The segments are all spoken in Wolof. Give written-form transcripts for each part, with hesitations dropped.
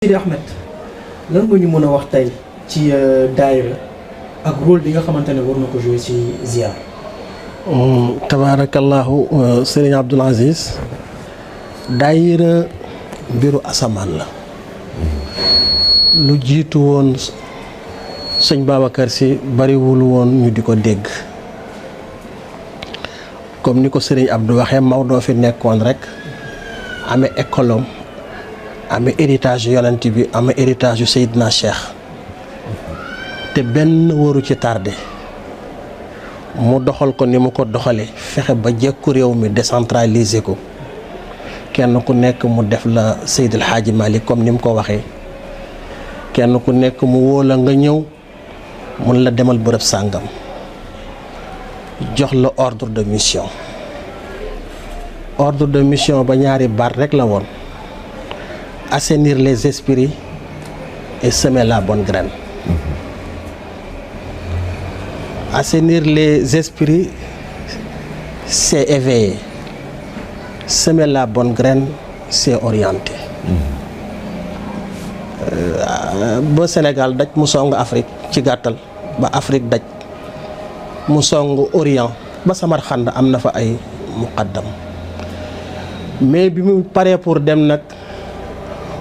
Sidi Ahmed lan nga ñu mën a wax tey ci daayira ak rôle bi nga xamante ne war na ko jouer ci ziar. tabaarakallahu Serigne Abdoul Aziz daayira mbiru asamaan la lu jiitu woon sëñ Babacar Sy bariwul woon ñu di ko dégg comme ni ko Serigne Abdou waxee Maodo fi nekkoon rek amee école am amee héritage yonent bi amee héritage yu Seydina Cheikh te benn waru ci tardé mu doxal ko ni mu ko doxalee fexe ba jekku réew mi décentraliser ko kenn ku nekk mu def la Seydil Hadji Malick comme ni mu ko waxee kenn ku nekk mu woo la nga ñëw mun la demal bërëb sàngam jox la ordre de mission ba ñaari baat rek la woon assainir les esprits et semer la bonne graine. Assainir les esprits, c'est éveiller. Semer la bonne graine, c'est orienter. Ba Sénégal daj mu song Afrique ci gàttal ba Afrique daj mu song Orient ba Samarxand am na fa ay muqaddam mais bi mu paree pour dem nag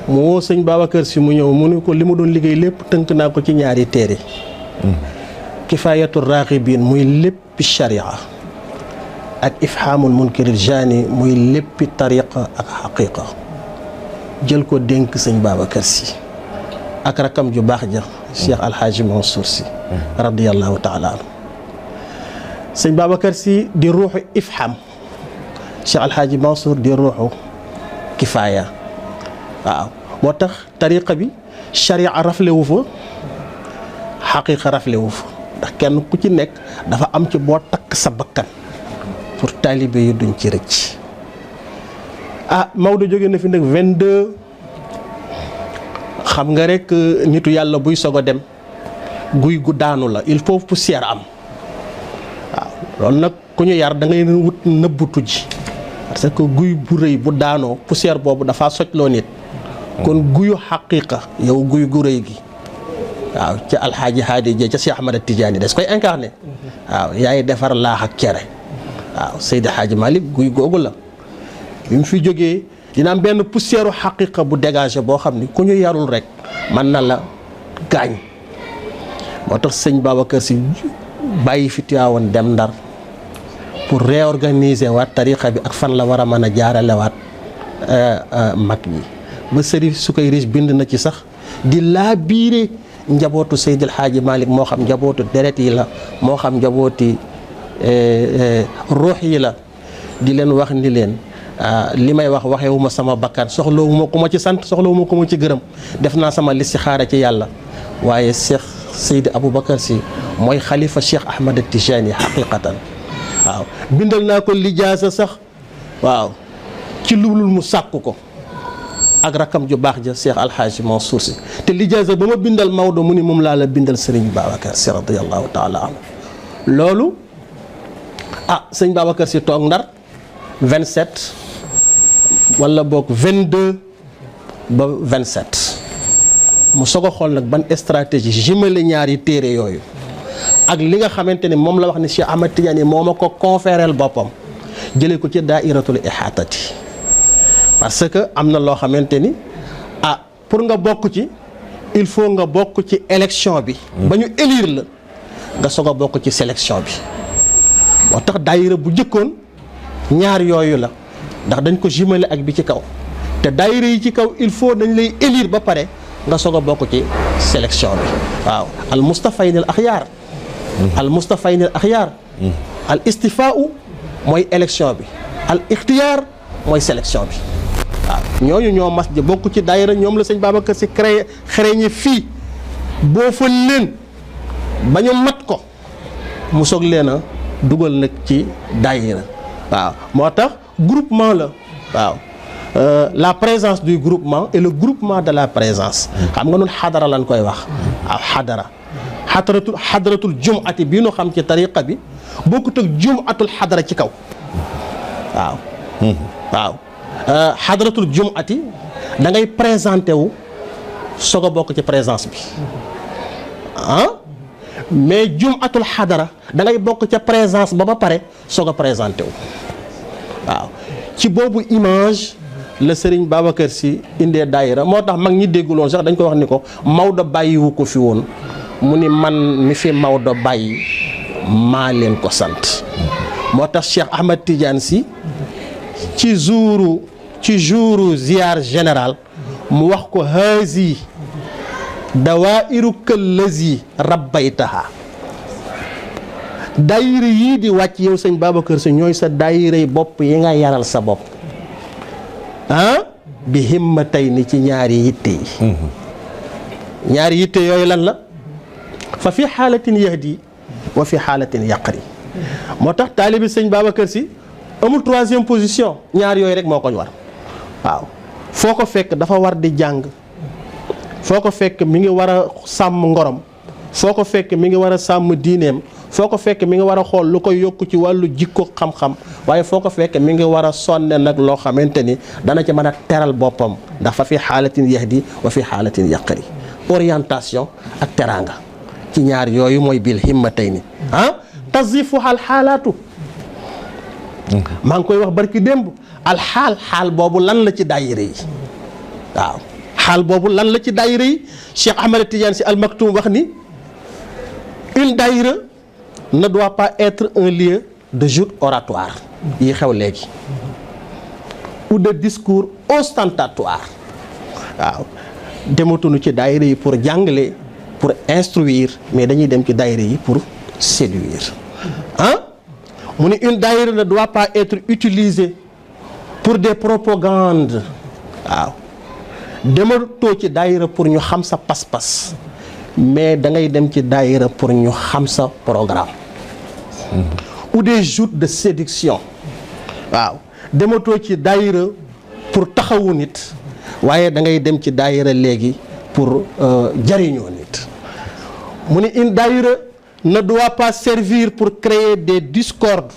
mu woo sëñ Babacar Sy mu ñëw mu ne ko li ma doon liggéey lépp tënk naa ko ci ñaari téere Kifaayatu Raaxibiin muy léppi sharia ak Ifhaamul Munkiril Jaani muy léppi tariqa ak xaqiqa jël ko dénk sëñ Babacar Sy ak rakam ju baax ja Cheikh Alhaaji Mansour Sy radiyallahu taala anhu sëñ Babacar Sy di ruuxu Ifhaam Cheikh Alhaaji Mansour di ruuxu Kifaaya waaw moo tax tariqa bi sharia raflewu fa xaqiqa raflewu fa ndax kenn ku ci nekk dafa am ci boo takk sa bakkan pour taalibe yi duñ ci rëcc Maodo jóge na fi nag 22 xam nga rek nitu yàlla buy soog a dem guy gu daanu la il faut poussière am waaw loolu nag ku ñu yar da ngay wut nëbbutu ji parce que guy bu rëy bu daanoo poussière boobu dafa sojloo nit kon guyu xaqiqa yow guy gu rëy gi waaw ca alxaaji haadi ja ca Cheikh Ahmad Tidiane des koy incarné waaw yaay defar laax ak cere waaw Seydi Hadji Malick guy googu la bi mu fi jógee dina am benn poussière xaqiqa bu dégagé boo xam ni ku ñu yarul rek mën na la gaañ moo tax sëñ Babacar Sy bàyyi fi Tiwaawan dem Ndar pour réorganiser waat tariqa bi ak fan la war a mën a jaarale waat mag ñi ba Sëriñ Sukayri bind na ci sax di laa biire njabootu Seydil Hadji Malick moo xam njabootu deret yi la moo xam njabooti ruux yi la di leen wax ni leen li may wax waxewuma sama bakkan soxlawuma ku ma ci sant soxlawuma ku ma ci gërëm def naa sama listixaara ci yàlla waaye Cheikh Seydi Aboubacar Sy mooy xalifa Cheikh Ahmad Tijani xaqiqatan waaw bindal naa ko lijaasa sax waaw ci lublul mu sàkku ko ak rakam ju baax ja Cheikh Alhaaji Mansour Sy te lijaasa ba ma bindal Maodo mu ni moom laa la bindal Serigne Babacar Sy radiyallahu taala anhu loolu sëñ Babacar Sy toog Ndar 27 wala boog 22 ba 27 mu soog a xool nag ban stratégie jumelle ñaari téere yooyu ak li nga xamante ni moom la wax ni Cheikh Ahmad Tidiane moo ma ko conféreel boppam jëlee ko ci daairatul ihaatati parce que am na loo xamante ni pour nga bokk ci il faut nga bokk ci élection bi ba ñu élire la nga soog a bokk ci sélection bi moo tax daayira bu njëkkoon ñaar yooyu la ndax dañ ko jumelé ak bi ci kaw te daayira yi ci kaw il faut dañ lay élire ba pare nga soog a bokk ci sélection bi waaw al mustafaynil axyaar al mustafaynil axyaar al istifaau mooy élection bi al ixtiyaar mooy sélection bi waaw ñooñu ñoo mas ji bokk ci daayira ñoom la sëñ Babacar Sy créé xereñe fii boo fa leen ba ñu mat ko mu soog leen a dugal nag ci daayira waaw moo tax groupement la waaw la présence du groupement et le groupement de la présence xam nga noonu xadara lañ koy wax waaw xadaratul jumati bii nu xam ci tariqa bi bokkut ak jumatul xadara ci kaw waaw xadratul jumati da ngay présenté wu soog a bokk ci présence bi mais jumatul xadara da ngay bokk ca présence ba pare soog a présenté wu waaw ci boobu image la Serigne Babacar Sy indee daayira moo tax mag ñi dégguloon sax dañ ko wax ni ko Maodo bàyyiwu ko fi woon mu ni man mi fi Maodo bàyyi maa leen ko sant moo tax Cheikh Ahmed Tidiane Sy ci jouru ziar général mu wax ko haasi dawairu këllazi rabbaytaha daayira yii di wàcc yow sëñ Babacar Sy ñooy sa daayira yi bopp yi nga yaral sa bopp bi himma tey ni ci ñaari yitte yi ñaari yitte yooyu lan la fa fi xaalatin yahdi wa fi xaalatin yaqri moo tax taalibi sëñ Babacar Sy amul troisième position ñaar yooyu rek moo ko war waaw foo ko fekk dafa war di jàng foo ko fekk mi ngi war a sàmm ngorom foo ko fekk mi ngi war a sàmm diineem foo ko fekk mi ngi war a xool lu koy yokku ci wàllu jikko xam-xam waaye foo ko fekk mi ngi war a sonne nag loo xamante ni dana ci mën a teral boppam ndax fa fi xaalatin yahdi wa fi xaalatin yaqri orientation ak teraanga ci ñaar yooyu mooy bil himma tey ni tazifu xaalaatu maa ngi koy wax barki démb xaal boobu lan la ci daayira yi waaw xaal boobu lan la ci daayira yi Cheikh Ahmed Tidiane Sy Al Maktoum wax ni une daayira ne doit pas être un lieu de joute oratoire yi xew léegi ou de discours ostentatoire waaw dematuñu ci daayira yi pour jàngale pour instruire mais dañuy dem ci daayira yi pour séduire mu ni une daayira ne doit pas être utilisée pour des propagandes waaw dematoo ci daayira pour ñu xam sa pas-pas mais da ngay dem ci daayira pour ñu xam sa programme ou des joutes de séduction waaw dematoo ci daayira pour taxawu nit waaye da ngay dem ci daayira léegi pour jariñoo nit mu ni une daayira ne doit pas servir pour créer des discordes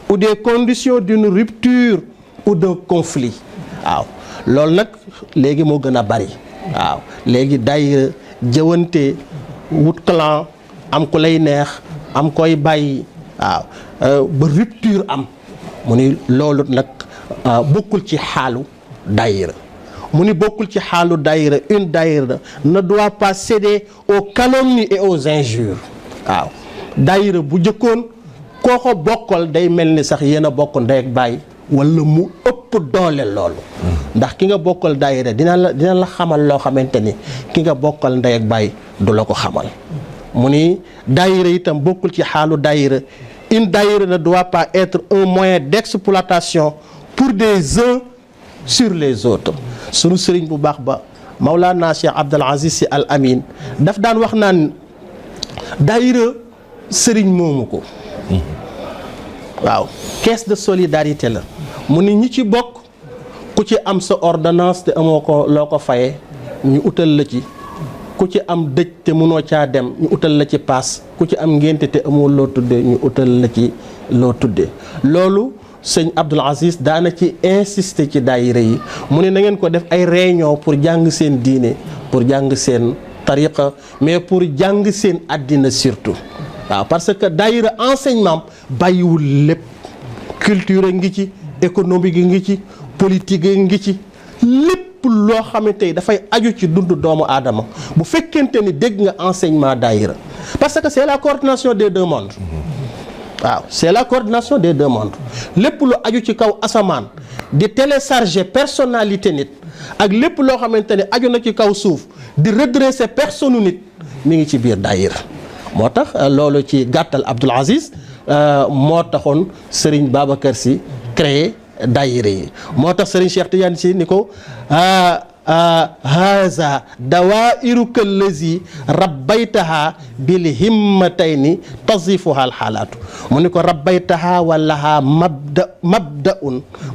ou des conditions d'une rupture ou d'un conflit waaw loolu nag léegi moo gën a bari waaw léegi daayira jëwante wut clan am ku lay neex am koy bàyyi waaw ba rupture am mu ni loolu nag bokkul ci xaalu daayira mu ni bokkul ci xaalu daayira une daayira ne doit pas céder aux calomnies et aux injures waaw daayira bu jëkkoon koo ko bokkal day mel ni sax yéen a bokk ndey ak baay wala mu ëpp doole loolu ndax ki nga bokkal daayira dina la xamal loo xamante ni ki nga bokkal ndey ak baay du la ko xamal mu ni daayira itam bokkul ci xaalu daayira une daayira ne doit pas être un moyen d'exploitation pour des uns sur les autres sunu sëriñ bu baax ba Mawlana Cheikh Abdul Aziz Sy Al Amin daf daan wax naan daayira sëriñ moomu ko waaw caisse de solidarité la mu ni ñi ci bokk ku ci am sa ordonnance te amoo ko loo ko faye ñu utal la ci ku ci am dëj te mënoo caa dem ñu utal la ci paas ku ci am ngénte te amoo loo tudde ñu utal la ci loo tudde loolu sëñ Abdul Aziz daana ci insister ci daayira yi mu ne na ngeen ko def ay réunion pour jàng seen diine pour jàng seen tariqa mais pour jàng seen àddina surtout waaw parce que daayira enseignement bàyyiwul lépp culture ngi ci économie gi ngi ci politique ngi ci lépp loo xamante ni dafay aju ci dundu doomu aadama bu fekkente ni dégg nga enseignement daayira parce que c'est la coordination des deux mondes waaw c'est la coordination des deux mondes lépp lu aju ci kaw asamaan di télécharger personnalité nit ak lépp loo xamante ni aju na ci kaw suuf di redresser personne nit mi ngi ci biir daayira moo tax loolu ci gàttal Abdoul Aziz moo taxoon Serigne Babacar Sy créé daayira yi moo tax Serigne Cheikh Tidiane Sy ni ko haza dawairuka allazi rabbaytaha bil himmatayni tazifuha al xaalaatu mu ni ko rabbaytaha walaha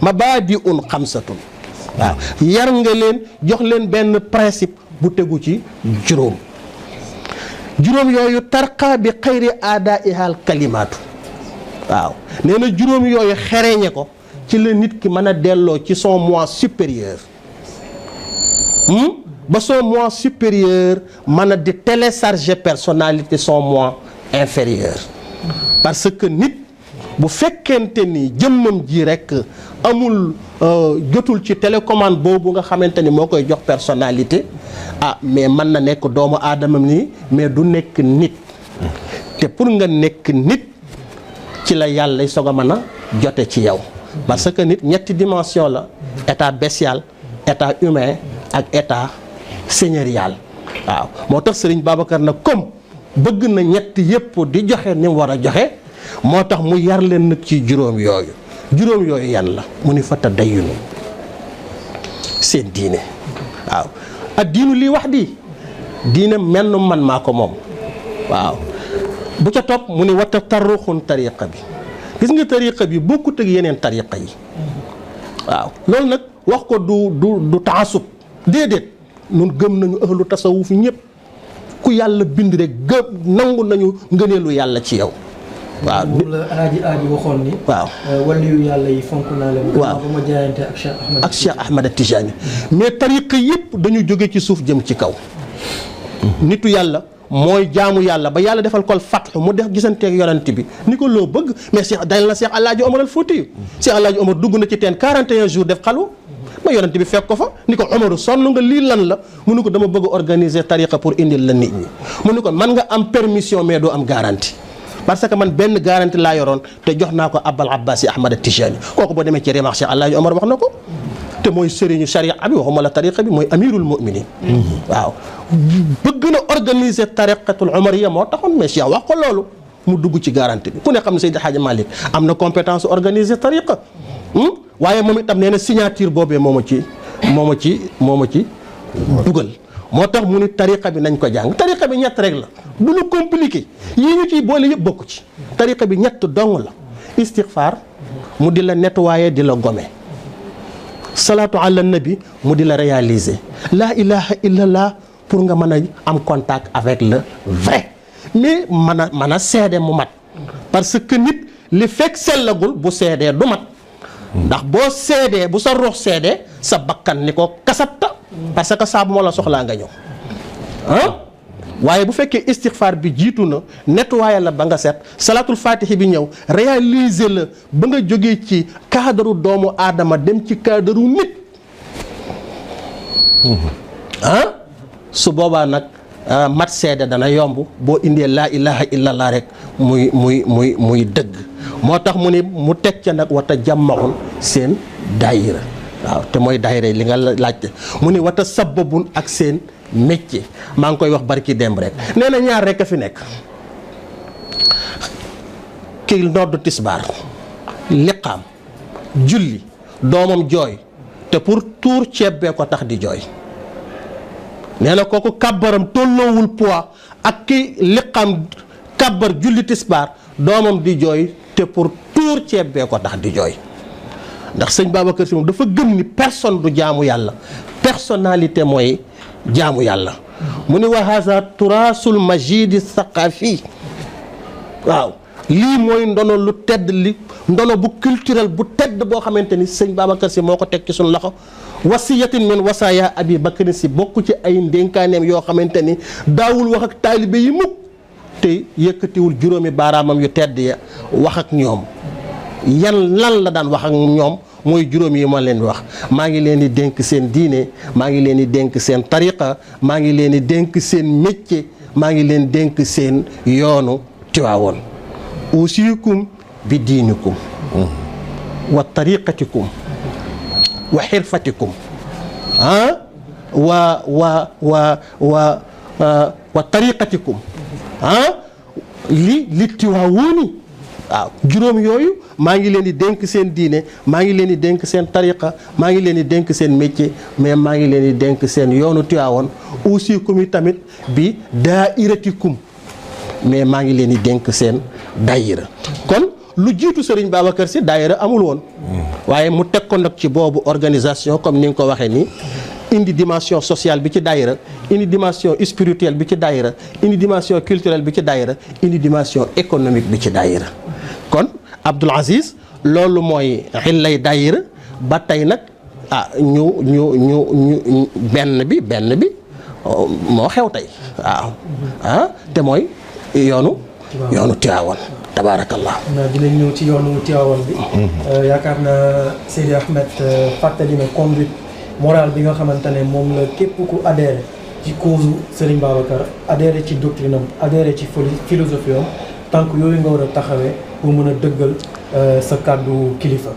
mabadiun xamsatun waaw yar nga leen jox leen benn principe bu tegu ci juróom yooyu tarqa bi xayri aada ihal kalimaatu waaw nee na juróom yooyu xereñe ko ci la nit ki mën a delloo ci son moi supérieur ba son moi supérieur mën a di télécharger personnalité son moi inférieur. Parce que nit bu fekkente ni jëmmam ji rek amul jotul ci télécommande boobu nga xamante ni moo koy jox personnalité, mais mën na nekk doomu aadamam nii mais du nekk nit. te pour nga nekk nit ci la yàlla soog a mën a jote ci yow. parce que nit ñetti dimension la: état bestial, état humain ak état seigneurial. waaw moo tax Serigne Babacar nag comme bëgg na ñetti yëpp di joxe ni mu war a joxe, moo tax mu yar leen nag ci juróom yooyu yan la mu ni fa tadayyunu seen diine. waaw ak diinu lii wax di diine menn man maa ko moom. waaw bu ca topp mu ni wa tatarruxun tariqa bi. gis nga tariqa bi bokkut ak yeneen tariqa yi. waaw loolu nag wax ko du taasub déedéet. ñun gëm nañu ahlu tasawuf ñëpp ku yàlla bind rek gëm nangu nañu ngëneelu yàlla ci yow. waaw moom la Alaaji waxoon ni. waaw waliyu yàlla yi fonk naa leen. waaw ba ma jaayante ak Cheikh Ahmad Tijani. mais tariqa yëpp dañu jóge ci suuf jëm ci kaw. nitu yàlla mooy jaamu yàlla ba yàlla defal ko fatxu mu def gisanteeg yonent bi ni ko loo bëgg mais Cheikh dal na Cheikh Alaaji Omar al Fouti. Cheikh Alaaji Omar dugg na ci teen 41 jours def xalu. ba yonent bi fekk ko fa ni ko Omaru sonn nga lii lan la mu ni ko dama bëgg organiser tariqa pour indil la nit ñi. mu ni ko man nga am permission mais doo am garantie. parce que man benn garantie laa yoroon te jox naa ko Abal Abbasi Ahmad Tijani. kooku boo demee ci Rimah Cheikh Alaaji Omar wax na ko. te mooy sëriñu sharia bi waxuma la tariqa bi mooy amirul muminin. waaw bëgg na organiser tariqatul Omariya moo taxoon mais Cheikh wax ko loolu mu dugg ci garantie bi ku ne xam ne Seydi Hadji Malick am na compétence organiser tariqa. waaye moom itam nee na signature boobee moo ma ci dugal. moo tax mu ni tariqa bi nañ ko jàng. tariqa bi ñett rek la du lu compliqué yii ñu ciy boole yëpp bokku ci. tariqa bi ñett dong la: istighfar mu di la nettoyer di la gome, salaatu ala nabi mu di la réaliser, la ilaha illallah pour nga mën a am contact avec le vrai, mais mën a seede mu mat. parce que nit li fekk sellagul bu seedee du mat. ndax boo seedee bu sa ruux seedee sa bakkan ni ko kasabta parce que saa bu ma la soxlaa nga ñëw waaye bu fekkee istighfar bi jiitu na nettoyer la ba nga set, salatul fatihi bi ñëw réaliser la ba nga jógee ci cadre doomu aadama dem ci cadre nit. su boobaa nag mat seede dana yomb boo indee laa ilaha illallah rek muy dëgg. moo tax mu ni mu teg ca nag wata jàmmaxun seen daayira. waaw te mooy daayira yi li nga laajte mu ni wata sababun ak seen métier. maa ngi koy wax barki démb rek nee na ñaar rek a fi nekk: kii noddu tisbaar liqaam julli doomam jooy te pour tuur ceeb bee ko tax di jooy. nee na kooku kàbbaram tolloowul poids ak ki liqaam kàbbar julli tisbaar doomam di jooy te pour tuur ceeb bee ko tax di jooy. ndax sëñ Babacar Sy moom dafa gëm ni personne du jaamu yàlla, personnalité mooy jaamu yàlla. mu ni wa haza turaasul majidi saqafi. waaw lii mooy ndono lu tedd li ndono bu culturel bu tedd boo xamante ni sëñ Babacar Sy moo ko teg ci suñu loxo. wasiyatin min wasaaya Abi Bakr Sy bokk ci ay ndénkaaneem yoo xamante ni daawul wax ak taalibe yi mukk te yëkkatiwul juróomi baaraamam yu tedd ya wax ak ñoom. lan la daan wax ak ñoom mooy juróom yi ma leen wax: maa ngi leen di dénk seen diine, maa ngi leen di dénk seen tariqa, maa ngi leen di dénk seen métier, maa ngi leen dénk seen yoonu Tiwaawoon. usiikum bi diinikum wa tariqatikum wa xirfatikum wa tariqatikum li Tiwaawooni. waaw juróom yooyu maa ngi leen di dénk seen diine, maa ngi leen di dénk seen tariqa, maa ngi leen di dénk seen métier, mais maa ngi leen di dénk seen yoonu Tiwaawoon. usiikum yi tamit bi daairatikum, mais maa ngi leen di dénk seen daayira. kon lu jiitu Serigne Babacar Sy daayira amul woon, waaye mu teg ko nag ci boobu organisation comme ni nga ko waxee nii. indi dimension sociale bi ci daayira, indi dimension spirituelle bi ci daayira, indi dimension culturelle bi ci daayira, indi dimension économique bi ci daayira. kon Abdoul Aziz loolu mooy xillay daayira. ba tey nag ñu benn bi moo xew tey waaw te mooy yoonu Tiwaawan tabaarakallah. dinañ ñëw ci yoonu Tiwaawan bi. yaakaar naa Seydi Ahmed fàttali na conduite morale bi nga xamante ne moom la képp ku adhéré ci cause Serigne Babacar adhéré ci doctrine am adhéré ci philosophie am tànk yooyu nga war a taxawee pour mën a dëggal sa kàddu kilifa.